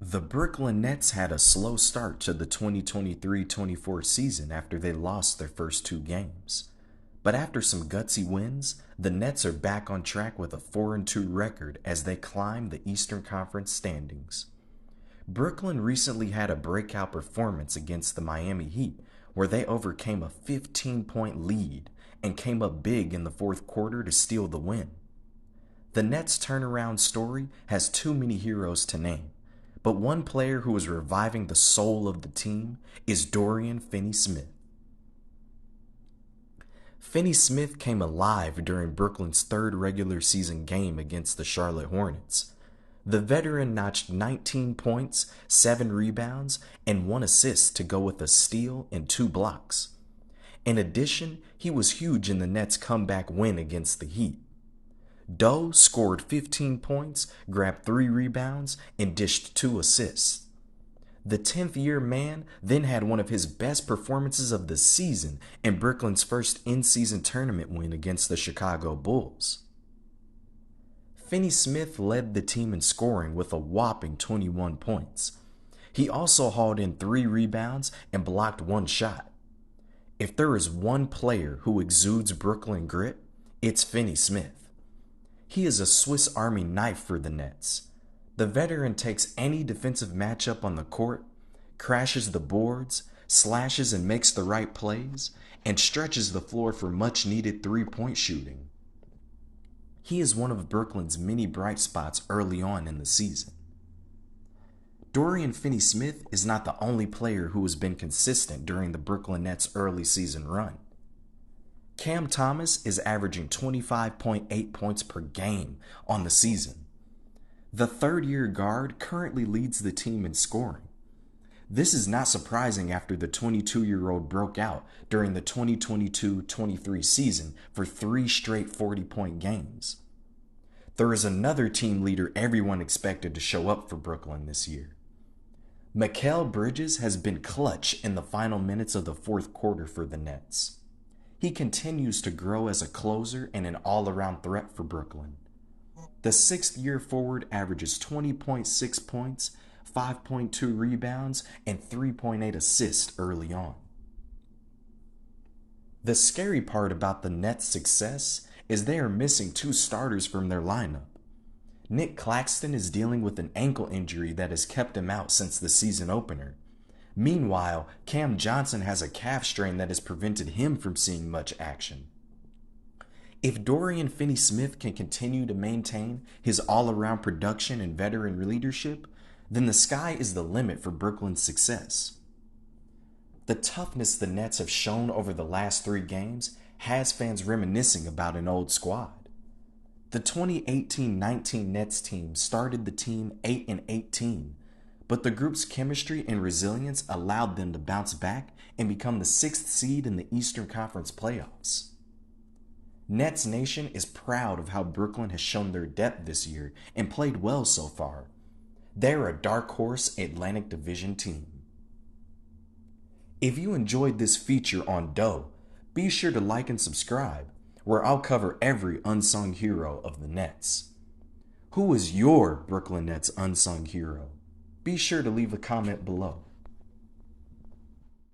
The Brooklyn Nets had a slow start to the 2023-24 season after they lost their first two games. But after some gutsy wins, the Nets are back on track with a 4-2 record as they climb the Eastern Conference standings. Brooklyn recently had a breakout performance against the Miami Heat, where they overcame a 15-point lead and came up big in the fourth quarter to steal the win. The Nets' turnaround story has too many heroes to name, but one player who is reviving the soul of the team is Dorian Finney-Smith. Finney-Smith came alive during Brooklyn's third regular season game against the Charlotte Hornets. The veteran notched 19 points, 7 rebounds, and 1 assist to go with a steal and 2 blocks. In addition, he was huge in the Nets' comeback win against the Heat. Doe scored 15 points, grabbed 3 rebounds, and dished 2 assists. The 10th-year man then had one of his best performances of the season in Brooklyn's first in-season tournament win against the Chicago Bulls. Finney-Smith led the team in scoring with a whopping 21 points. He also hauled in 3 rebounds and blocked 1 shot. If there is one player who exudes Brooklyn grit, it's Finney-Smith. He is a Swiss Army knife for the Nets. The veteran takes any defensive matchup on the court, crashes the boards, slashes and makes the right plays, and stretches the floor for much-needed three-point shooting. He is one of Brooklyn's many bright spots early on in the season. Dorian Finney-Smith is not the only player who has been consistent during the Brooklyn Nets' early season run. Cam Thomas is averaging 25.8 points per game on the season. The third-year guard currently leads the team in scoring. This is not surprising after the 22-year-old broke out during the 2022-23 season for 3 straight 40-point games. There is another team leader everyone expected to show up for Brooklyn this year. Mikal Bridges has been clutch in the final minutes of the fourth quarter for the Nets. He continues to grow as a closer and an all-around threat for Brooklyn. The 6th-year forward averages 20.6 points, 5.2 rebounds, and 3.8 assists early on. The scary part about the Nets' success is they are missing 2 starters from their lineup. Nick Claxton is dealing with an ankle injury that has kept him out since the season opener. Meanwhile, Cam Johnson has a calf strain that has prevented him from seeing much action. If Dorian Finney-Smith can continue to maintain his all-around production and veteran leadership, then the sky is the limit for Brooklyn's success. The toughness the Nets have shown over the last 3 games has fans reminiscing about an old squad. The 2018-19 Nets team started the team 8-18, but the group's chemistry and resilience allowed them to bounce back and become the 6th seed in the Eastern Conference playoffs. Nets Nation is proud of how Brooklyn has shown their depth this year and played well so far. They're a dark horse Atlantic Division team. If you enjoyed this feature on Doe, be sure to like and subscribe, where I'll cover every unsung hero of the Nets. Who is your Brooklyn Nets unsung hero? Be sure to leave a comment below.